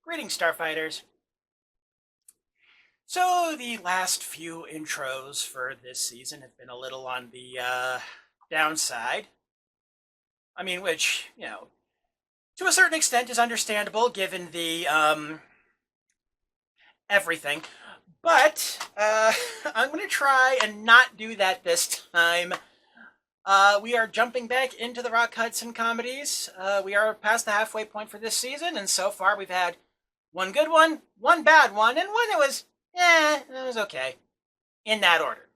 Greetings, Starfighters. So, the last few intros for this season have been a little on the downside. I mean, which, to a certain extent is understandable given the everything. But I'm going to try and not do that this time. We are jumping back into the Rock Hudson comedies. We are past the halfway point for this season, and so far we've had one good one, one bad one, and one that was, it was okay. In that order.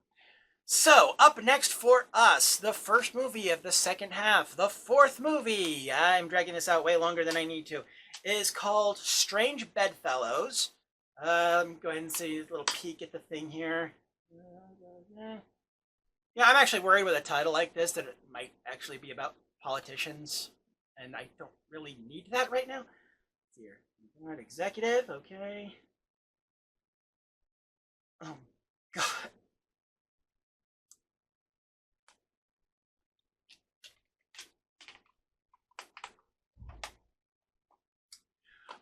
So, up next for us, the first movie of the second half, the fourth movie, I'm dragging this out way longer than I need to, is called Strange Bedfellows. Let me go ahead and see a little peek at the thing here. Yeah, I'm actually worried with a title like this that it might actually be about politicians, and I don't really need that right now. Let's see here. Executive, okay. Oh, God.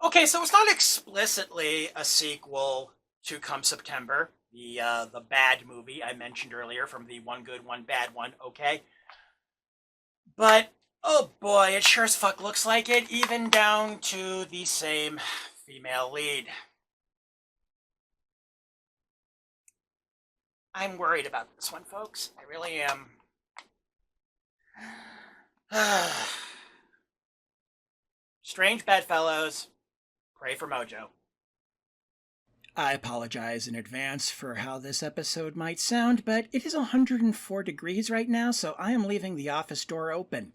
Okay, so it's not explicitly a sequel to Come September, the bad movie I mentioned earlier from the One Good, One Bad one, okay? But, oh boy, it sure as fuck looks like it, even down to the same female lead. I'm worried about this one, folks. I really am. Strange Badfellows. Pray for Mojo. I apologize in advance for how this episode might sound, but it is 104 degrees right now, so I am leaving the office door open.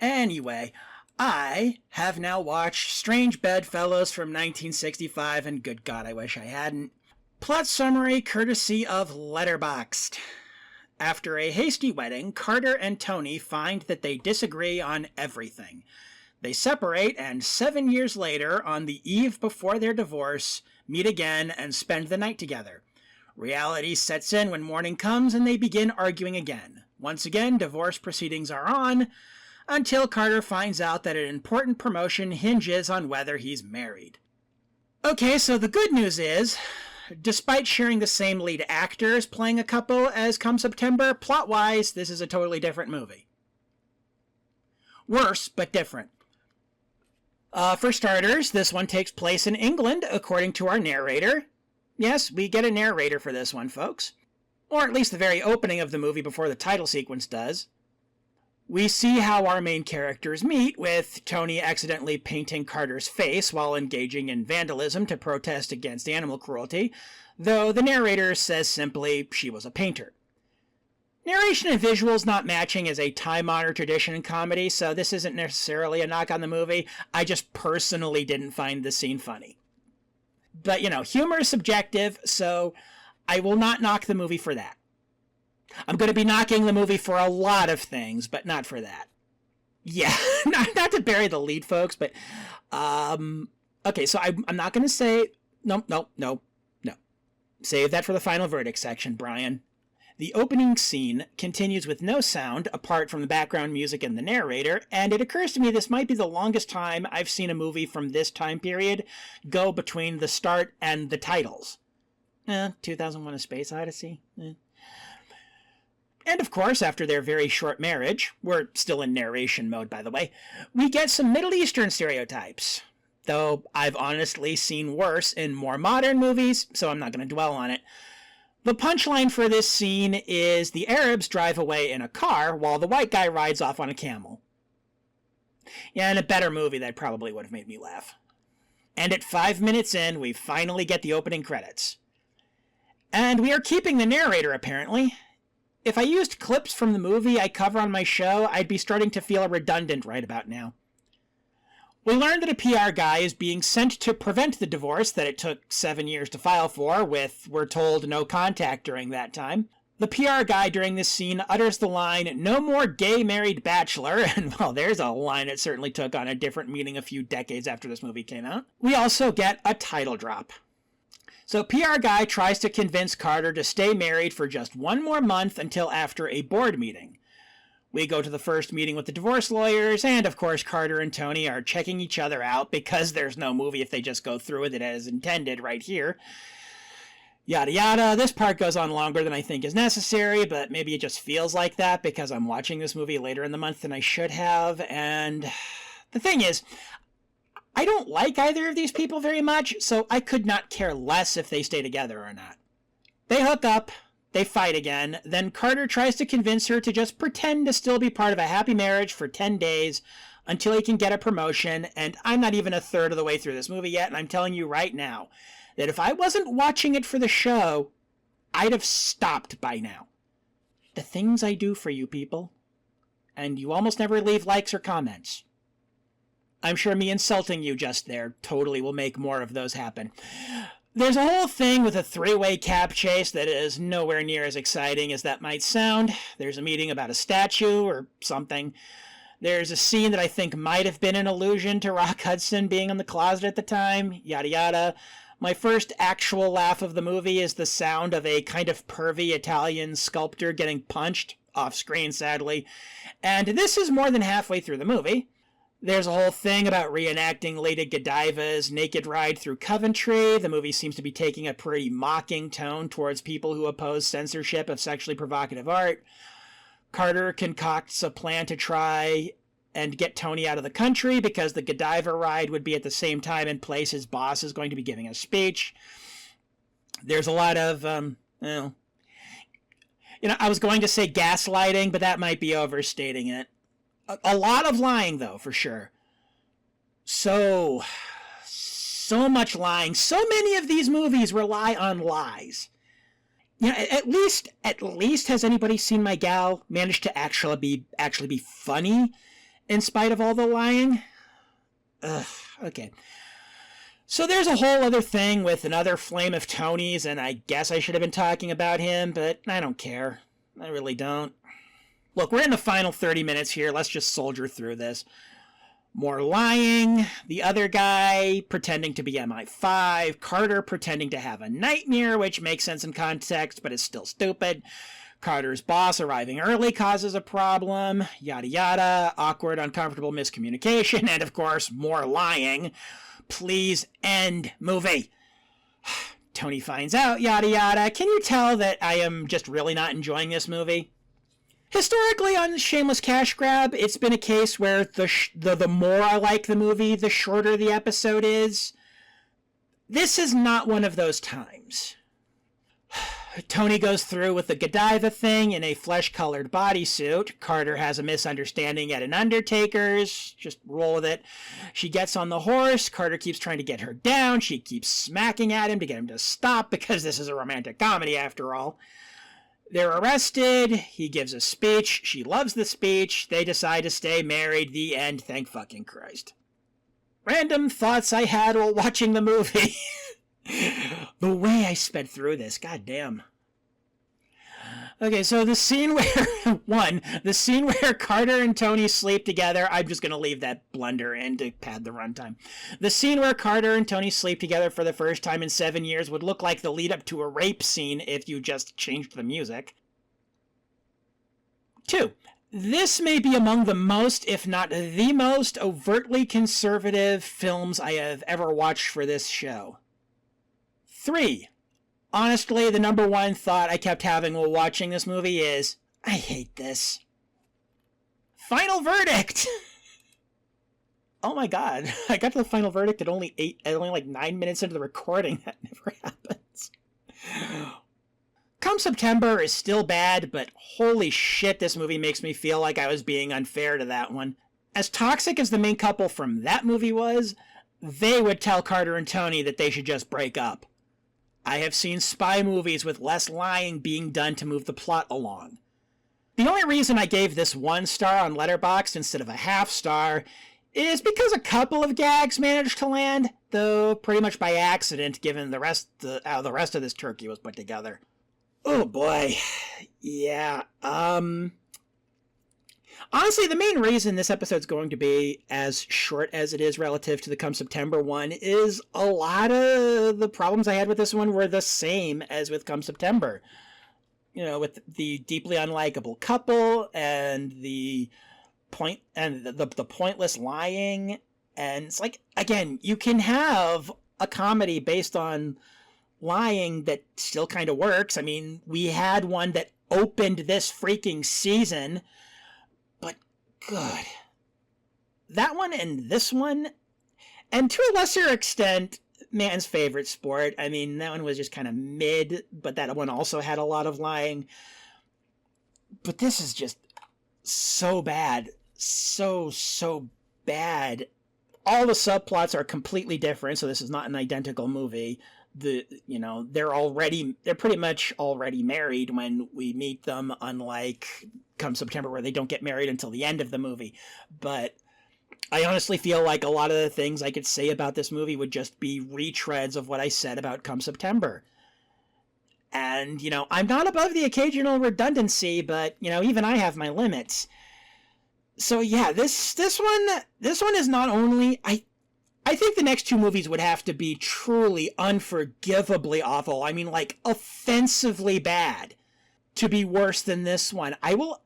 Anyway, I have now watched Strange Bedfellows from 1965, and good God, I wish I hadn't. Plot summary courtesy of Letterboxd. After a hasty wedding, Carter and Tony find that they disagree on everything. They separate, and 7 years later, on the eve before their divorce, meet again and spend the night together. Reality sets in when morning comes, and they begin arguing again. Once again, divorce proceedings are on, until Carter finds out that an important promotion hinges on whether he's married. Okay, so the good news is, despite sharing the same lead actors playing a couple as Come September, plot-wise, this is a totally different movie. Worse, but different. For starters, this one takes place in England, according to our narrator. Yes, we get a narrator for this one, folks. Or at least the very opening of the movie before the title sequence does. We see how our main characters meet, with Tony accidentally painting Carter's face while engaging in vandalism to protest against animal cruelty, though the narrator says simply she was a painter. Narration and visuals not matching is a time-honored tradition in comedy, so this isn't necessarily a knock on the movie. I just personally didn't find the scene funny. But, humor is subjective, so I will not knock the movie for that. I'm going to be knocking the movie for a lot of things, but not for that. Yeah, not to bury the lead, folks, but... okay, so I'm not going to say... No. Save that for the final verdict section, Brian. The opening scene continues with no sound apart from the background music and the narrator, and it occurs to me this might be the longest time I've seen a movie from this time period go between the start and the titles. 2001: A Space Odyssey. And of course, after their very short marriage, we're still in narration mode by the way, we get some Middle Eastern stereotypes. Though I've honestly seen worse in more modern movies, so I'm not going to dwell on it. The punchline for this scene is the Arabs drive away in a car while the white guy rides off on a camel. Yeah, in a better movie that probably would have made me laugh. And at 5 minutes in, we finally get the opening credits. And we are keeping the narrator, apparently. If I used clips from the movie I cover on my show, I'd be starting to feel redundant right about now. We learn that a PR guy is being sent to prevent the divorce that it took 7 years to file for, with, we're told, no contact during that time. The PR guy during this scene utters the line, "No more gay married bachelor," and well, there's a line that certainly took on a different meaning a few decades after this movie came out. We also get a title drop. So PR guy tries to convince Carter to stay married for just one more month until after a board meeting. We go to the first meeting with the divorce lawyers, and of course Carter and Tony are checking each other out because there's no movie if they just go through with it as intended right here. Yada yada. This part goes on longer than I think is necessary, but maybe it just feels like that because I'm watching this movie later in the month than I should have. And the thing is, I don't like either of these people very much, so I could not care less if they stay together or not. They hook up, they fight again, then Carter tries to convince her to just pretend to still be part of a happy marriage for 10 days until he can get a promotion, and I'm not even a third of the way through this movie yet, and I'm telling you right now that if I wasn't watching it for the show, I'd have stopped by now. The things I do for you people, and you almost never leave likes or comments. I'm sure me insulting you just there totally will make more of those happen. There's a whole thing with a three-way cab chase that is nowhere near as exciting as that might sound. There's a meeting about a statue or something. There's a scene that I think might have been an allusion to Rock Hudson being in the closet at the time, yada yada. My first actual laugh of the movie is the sound of a kind of pervy Italian sculptor getting punched, off screen sadly, and this is more than halfway through the movie. There's a whole thing about reenacting Lady Godiva's naked ride through Coventry. The movie seems to be taking a pretty mocking tone towards people who oppose censorship of sexually provocative art. Carter concocts a plan to try and get Tony out of the country because the Godiva ride would be at the same time and place his boss is going to be giving a speech. There's a lot of, I was going to say gaslighting, but that might be overstating it. A lot of lying, though, for sure. So much lying. So many of these movies rely on lies. At least has anybody seen my gal manage to actually be funny in spite of all the lying? Okay. So there's a whole other thing with another flame of Tony's, and I guess I should have been talking about him, but I don't care. I really don't. Look, we're in the final 30 minutes here. Let's just soldier through this. More lying, the other guy pretending to be MI5, Carter pretending to have a nightmare, which makes sense in context, but is still stupid. Carter's boss arriving early causes a problem, yada yada, awkward, uncomfortable miscommunication, and of course, more lying. Please end movie. Tony finds out, yada yada. Can you tell that I am just really not enjoying this movie? Historically, on Shameless Cashgrab, it's been a case where the more I like the movie, the shorter the episode is. This is not one of those times. Tony goes through with the Godiva thing in a flesh-colored bodysuit. Carter has a misunderstanding at an undertaker's. Just roll with it. She gets on the horse. Carter keeps trying to get her down. She keeps smacking at him to get him to stop because this is a romantic comedy after all. They're arrested. He gives a speech. She loves the speech. They decide to stay married. The end. Thank fucking Christ. Random thoughts I had while watching the movie. The way I sped through this. God damn. Okay, so the scene where Carter and Tony sleep together, I'm just going to leave that blunder in to pad the runtime. The scene where Carter and Tony sleep together for the first time in 7 years would look like the lead up to a rape scene if you just changed the music. 2. This may be among the most, if not the most, overtly conservative films I have ever watched for this show. 3. Honestly, the number one thought I kept having while watching this movie is, I hate this. Final verdict! Oh my god, I got to the final verdict at only 9 minutes into the recording. That never happens. Come September is still bad, but holy shit, this movie makes me feel like I was being unfair to that one. As toxic as the main couple from that movie was, they would tell Carter and Tony that they should just break up. I have seen spy movies with less lying being done to move the plot along. The only reason I gave this 1 star on Letterboxd instead of a half star is because a couple of gags managed to land, though pretty much by accident given how the rest of this turkey was put together. Oh boy. Yeah, honestly, the main reason this episode's going to be as short as it is relative to the Come September one is a lot of the problems I had with this one were the same as with Come September. with the deeply unlikable couple and the the pointless lying. And it's like, again, you can have a comedy based on lying that still kind of works. I mean, we had one that opened this freaking season, but good. That one and this one, and to a lesser extent, man's favorite sport. I mean, that one was just kind of mid, but that one also had a lot of lying. But this is just so bad. So bad. All the subplots are completely different, so this is not an identical movie. They're pretty much already married when we meet them, unlike Come September, where they don't get married until the end of the movie. But I honestly feel like a lot of the things I could say about this movie would just be retreads of what I said about Come September. And, I'm not above the occasional redundancy, but, even I have my limits. So yeah, this one is not only, I think the next two movies would have to be truly unforgivably awful. I mean, like, offensively bad to be worse than this one. I will,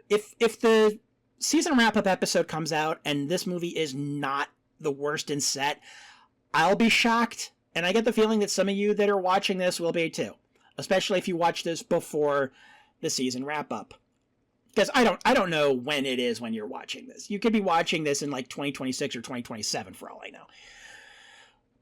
if the season wrap-up episode comes out and this movie is not the worst in set, I'll be shocked. And I get the feeling that some of you that are watching this will be too. Especially if you watch this before the season wrap-up. Because I don't know when it is when you're watching this. You could be watching this in like 2026 or 2027 for all I know.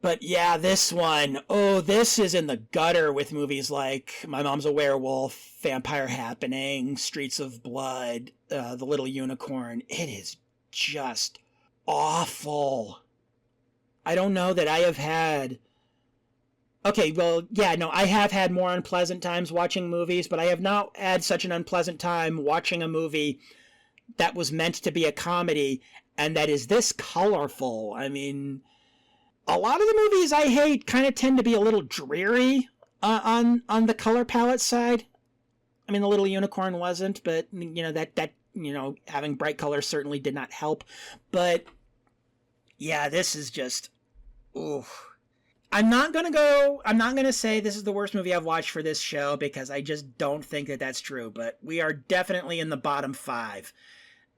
But yeah, this one, this is in the gutter with movies like My Mom's a Werewolf, Vampire Happening, Streets of Blood, The Little Unicorn. It is just awful. I don't know that I have had... Okay, well, yeah, no, I have had more unpleasant times watching movies, but I have not had such an unpleasant time watching a movie that was meant to be a comedy and that is this colorful. I mean, a lot of the movies I hate kind of tend to be a little dreary on the color palette side. I mean, The Little Unicorn wasn't, but, that having bright colors certainly did not help. But, yeah, this is just, oof. I'm not going to say this is the worst movie I've watched for this show because I just don't think that that's true, but we are definitely in the bottom 5.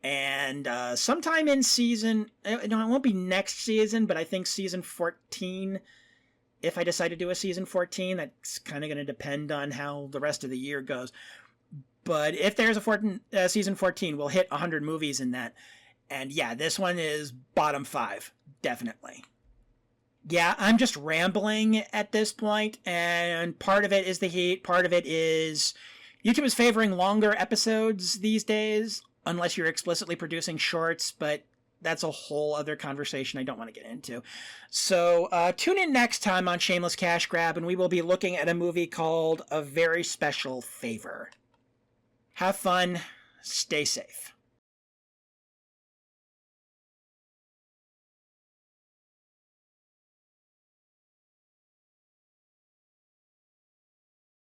And sometime in season, it won't be next season, but I think season 14, if I decide to do a season 14, that's kind of going to depend on how the rest of the year goes. But if there's a season 14, we'll hit 100 movies in that. And yeah, this one is bottom 5, definitely. Yeah, I'm just rambling at this point, and part of it is the heat, part of it is YouTube is favoring longer episodes these days, unless you're explicitly producing shorts, but that's a whole other conversation I don't want to get into. So tune in next time on Shameless Cashgrab, and we will be looking at a movie called A Very Special Favor. Have fun, stay safe.